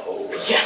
whole. Yeah.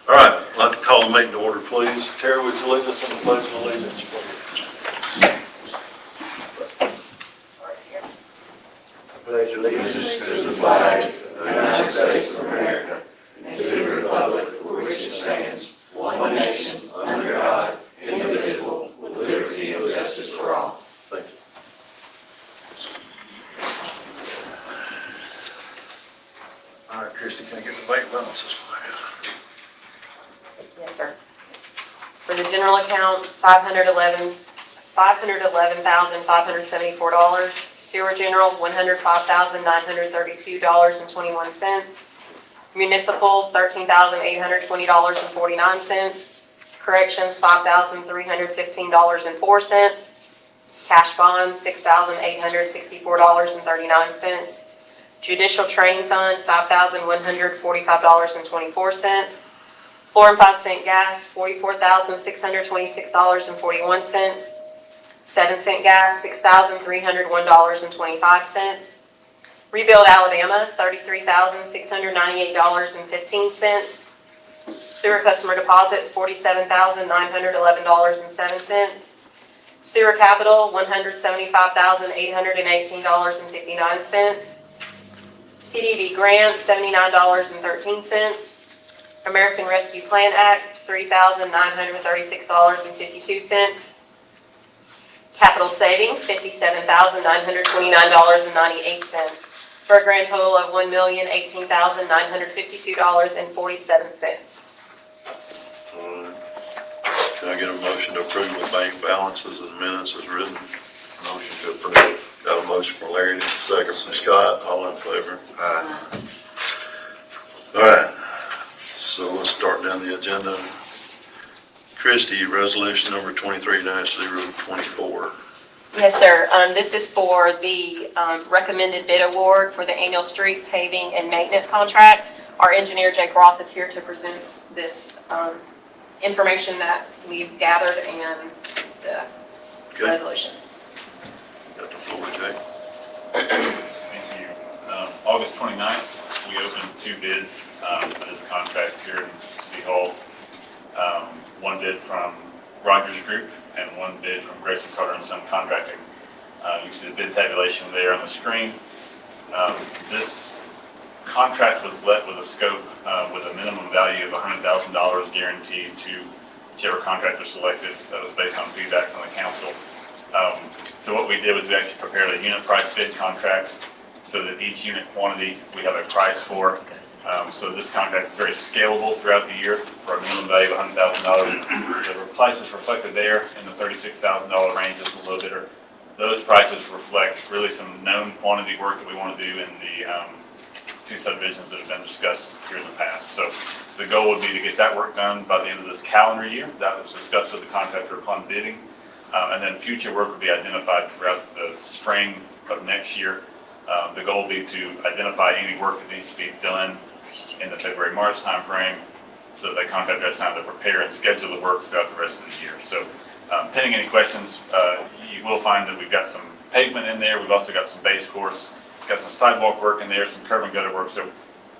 All right, I'd like to call the meeting to order, please. Terry, would you lead us in the pledge of allegiance, please? Pledge allegiance to the flag of the United States of America and to the republic for which it stands, one nation, under God, indivisible, with liberty and justice for all. Thank you. All right, Christie, can I get the bank balances, please? Yes, sir. For the general account, $511,574. Sewer general, $105,932.21. Municipal, $13,820.49. Corrections, $5,315.04. Cash bonds, $6,864.39. Judicial training fund, $5,145.24. 4 and 5 cent gas, $44,626.41. 7 cent gas, $6,301.25. Rebuild Alabama, $33,698.15. Sewer customer deposits, $47,911.07. Sewer capital, $175,818.59. CDB grant, $79.13. American Rescue Plan Act, $3,936.52. Capital savings, $57,929.98, for a grand total of $1,018,952.47. Can I get a motion to approve the bank balances and minutes as written? Motion to approve. Got a motion from Larry, second from Scott. All in favor? Aye. All right. So let's start down the agenda. Christie, resolution number 23-024. Yes, sir. This is for the recommended bid award for the annual street paving and maintenance contract. Our engineer, Jake Roth, is here to present this information that we've gathered and the resolution. Got the floor, Jake. Thank you. August 29th, we opened 2 bids for this contract here in City Hall. One bid from Rogers Group and one bid from Grayson Carter & Son Contracting. You can see the bid tabulation there on the screen. This contract was let with a scope with a minimum value of $100,000 guaranteed to whichever contractor selected. That was based on feedback from the council. So what we did was we actually prepared a unit price bid contract so that each unit quantity we have a price for. So this contract is very scalable throughout the year for a minimum value of $100,000. The prices reflected there in the $36,000 range is the low bidder. Those prices reflect really some known quantity work that we want to do in the 2 subdivisions that have been discussed here in the past. So the goal would be to get that work done by the end of this calendar year. That was discussed with the contractor upon bidding. And then future work would be identified throughout the spring of next year. The goal will be to identify any work that needs to be done in the February-March timeframe, so that the contractor has time to prepare and schedule the work throughout the rest of the year. So pending any questions, you will find that we've got some pavement in there. We've also got some base course, got some sidewalk work in there, some curb and gutter work. So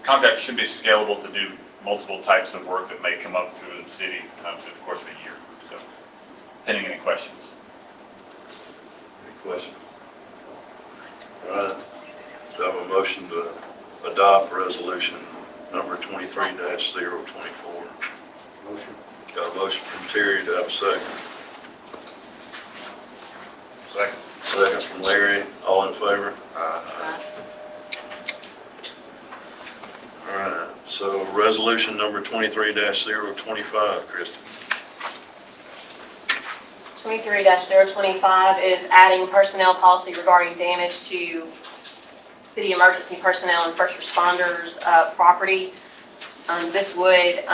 contract should be scalable to do multiple types of work that may come up through the city through the course of the year. So pending any questions. Any questions? All right. Do I have a motion to adopt resolution number 23-024? Motion. Got a motion from Terry, do I have a second? Second. Second from Larry, all in favor? Aye. All right, so resolution number 23-025, Christie. 23-025 is adding personnel policy regarding damage to city emergency personnel and first responders' property. This would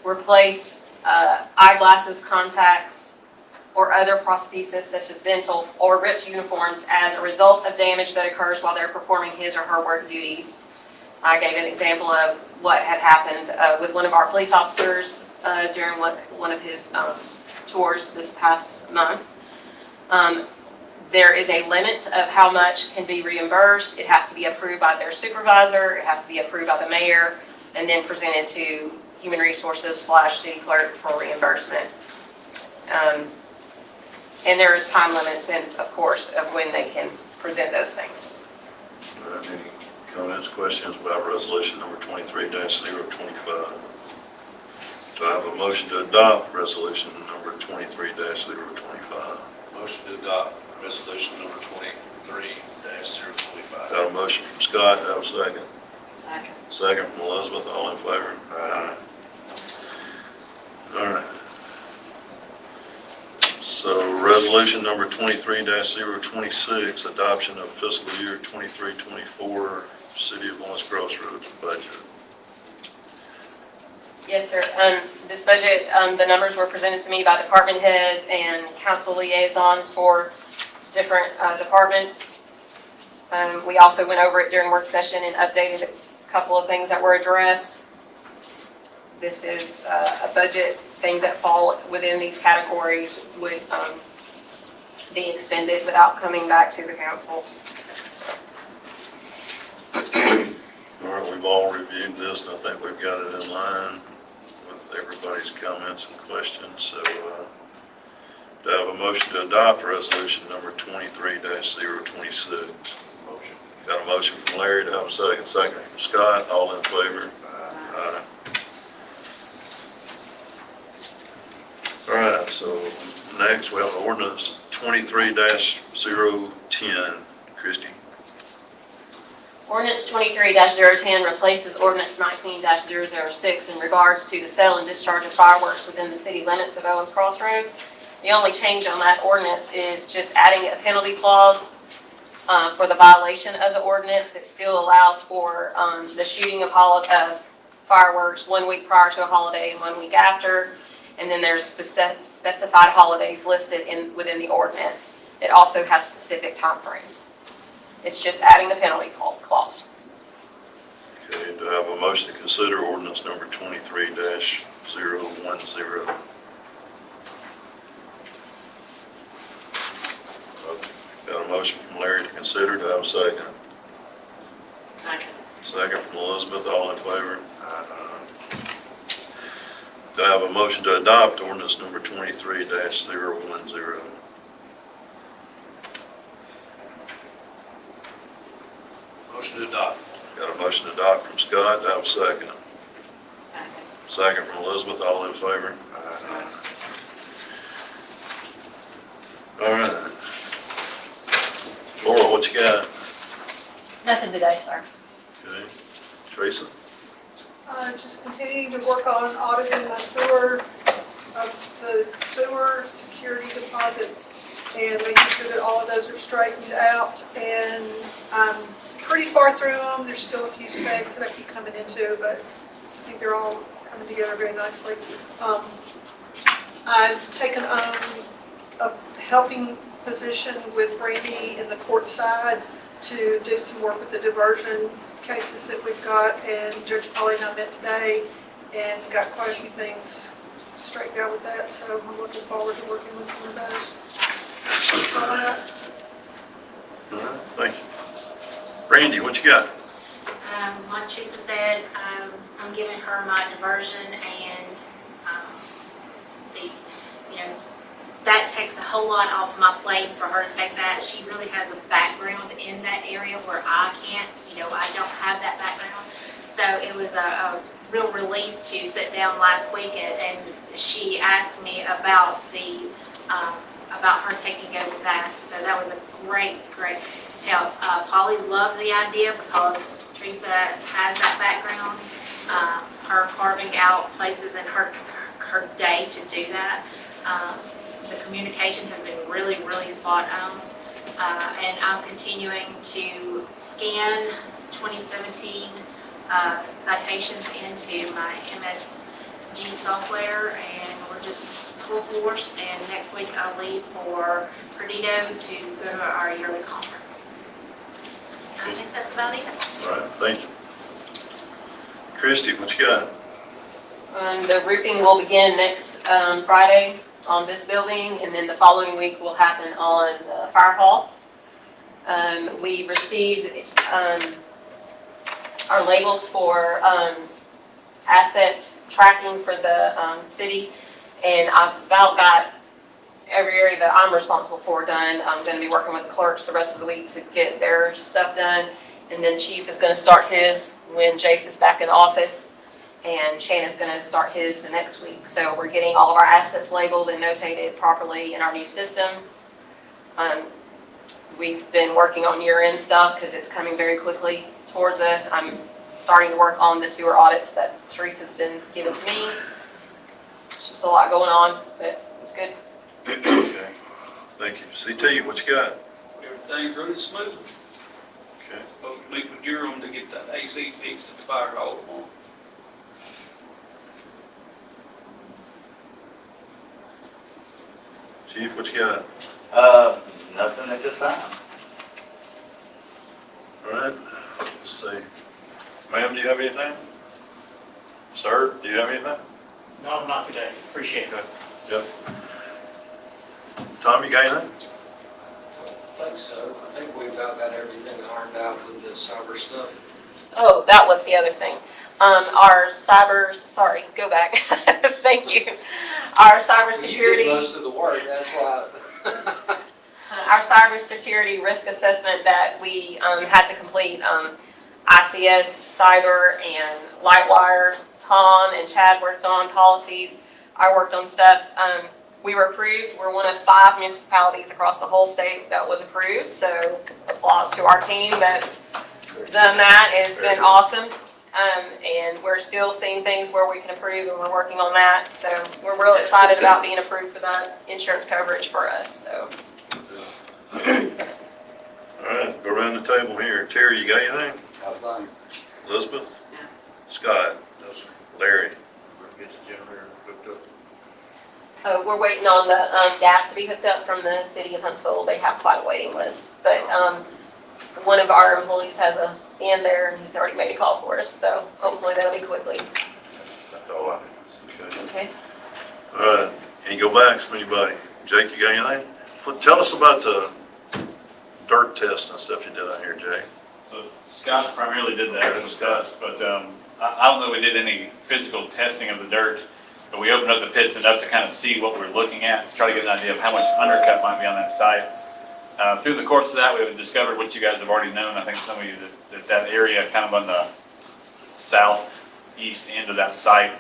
replace eyeglasses, contacts, or other prosthesis such as dental or ripped uniforms as a result of damage that occurs while they're performing his or her work duties. I gave an example of what had happened with one of our police officers during one of his tours this past month. There is a limit of how much can be reimbursed. It has to be approved by their supervisor, it has to be approved by the mayor, and then presented to Human Resources / City Clerk for reimbursement. And there is time limits, and of course, of when they can present those things. Any comments, questions about resolution number 23-025? Do I have a motion to adopt resolution number 23-025? Motion to adopt resolution number 23-025. Got a motion from Scott, do I have a second? Second. Second from Elizabeth, all in favor? Aye. All right. So resolution number 23-026, adoption of fiscal year 23-24 City of Lawrence Crossroads budget. Yes, sir. This budget, the numbers were presented to me by department heads and council liaisons for different departments. We also went over it during work session and updated a couple of things that were addressed. This is a budget. Things that fall within these categories would be expended without coming back to the council. All right, we've all reviewed this, and I think we've got it in line with everybody's comments and questions. So do I have a motion to adopt resolution number 23-026? Motion. Got a motion from Larry, do I have a second? Second from Scott, all in favor? Aye. All right, so next we have ordinance 23-010. Christie? Ordinance 23-010 replaces ordinance 19-006 in regards to the sale and discharge of fireworks within the city limits of Owens Crossroads. The only change on that ordinance is just adding a penalty clause for the violation of the ordinance that still allows for the shooting of fireworks 1 week prior to a holiday and 1 week after. And then there's specified holidays listed within the ordinance. It also has specific timeframes. It's just adding the penalty clause. Okay, do I have a motion to consider ordinance number 23-010? Got a motion from Larry to consider, do I have a second? Second. Second from Elizabeth, all in favor? Do I have a motion to adopt ordinance number 23-010? Motion to adopt. Got a motion to adopt from Scott, do I have a second? Second. Second from Elizabeth, all in favor? All right. Laura, what you got? Nothing today, sir. Okay. Teresa? Just continuing to work on auditing my sewer, the sewer security deposits and making sure that all of those are straightened out. And I'm pretty far through them. There's still a few snags that I keep coming into, but I think they're all coming together very nicely. I've taken on a helping position with Randy in the court side to do some work with the diversion cases that we've got, and Judge Polly and I met today and got quite a few things straightened out with that, so I'm looking forward to working with some of those. That's all I got. All right, thank you. Randy, what you got? Like Teresa said, I'm giving her my diversion and, that takes a whole lot off my plate for her to take that. She really has a background in that area where I can't, I don't have that background. So it was a real relief to sit down last week and she asked me about about her taking over that. So that was a great help. Polly loved the idea because Teresa has that background, her carving out places in her day to do that. The communication has been really spot on. And I'm continuing to scan 2017 citations into my MSG software, and we're just full force. And next week I'll leave for Perdido to go to our yearly conference. I think that's about it. All right, thank you. Christie, what you got? The roofing will begin next Friday on this building, and then the following week will happen on the fire hall. We received our labels for asset tracking for the city, and I've about got every area that I'm responsible for done. I'm going to be working with the clerks the rest of the week to get their stuff done, and then Chief is going to start his when Jace is back in office, and Shannon's going to start his the next week. So we're getting all of our assets labeled and notated properly in our new system. We've been working on year-end stuff because it's coming very quickly towards us. I'm starting to work on the sewer audits that Teresa's been giving to me. It's just a lot going on, but it's good. Okay, thank you. CT, what you got? Everything's running smooth. Okay. Supposed to meet with Durham to get that AC fixed at the fire hall tomorrow. Chief, what you got? Nothing at this time. All right, let's see. Ma'am, do you have anything? Sir, do you have anything? No, not today. Appreciate it. Yep. Tom, you got anything? I think so. I think we've about got everything ironed out with the cyber stuff. Oh, that was the other thing. Our sorry, go back. Thank you. Our Well, you did cybersecurity. most of the work, that's why. Our cybersecurity risk assessment that we had to complete, ICS, Cyber, and Lightwire, Tom and Chad worked on policies. I worked on stuff. We were approved. We're one of 5 municipalities across the whole state that was approved. So applause to our team that's done that. It's been awesome. And we're still seeing things where we can improve, and we're working on that. So we're real excited about being approved for that insurance coverage for us. So. All right, go around the table here. Terry, you got anything? Fine. Elizabeth? Scott? Larry? Get the generator hooked up. We're waiting on the gas to be hooked up from the city of Huntsville. They have quite a waiting list, but one of our employees has a in there, and he's already made a call for us, so hopefully that'll be quickly. That's all I have. Okay. Okay. All right, any go backs from anybody? Jake, you got anything? Tell us about the dirt test and stuff you did out here, Jake. So Scott primarily did that as discussed, but I don't know if we did any physical testing of the dirt, but we opened up the pits enough to kind of see what we're looking at, to try to get an idea of how much undercut might be on that site. Through the course of that, we have discovered what you guys have already known. I think some of you that area kind of on the southeast end of that site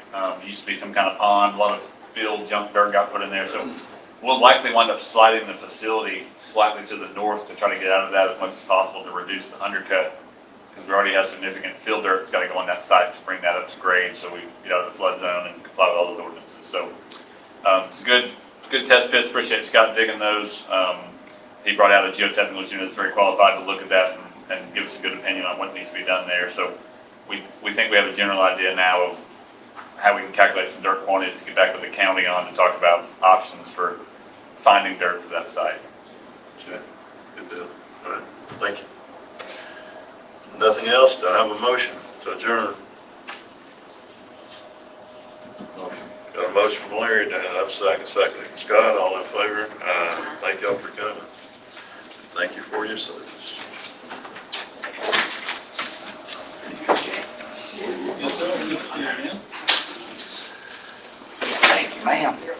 used to be some kind of pond, a lot of field junk dirt got put in there. So we'll likely wind up sliding the facility slightly to the north to try to get out of that as much as possible to reduce the undercut, because we already have significant field dirt that's got to go on that site to bring that up to grade so we get out of the flood zone and comply with all those ordinances. So good test pits. Appreciate Scott digging those. He brought out a geotechnical engineer that's very qualified to look at that and give us a good opinion on what needs to be done there. So we think we have a general idea now of how we can calculate some dirt quantities to get back with the county on to talk about options for finding dirt for that site. Okay, good deal. All right, thank you. Nothing else? Do I have a motion to adjourn? Got a motion from Larry, do I have a second from Scott, all in favor? Thank y'all for coming. Thank you for your service. Thank you, ma'am. Yeah.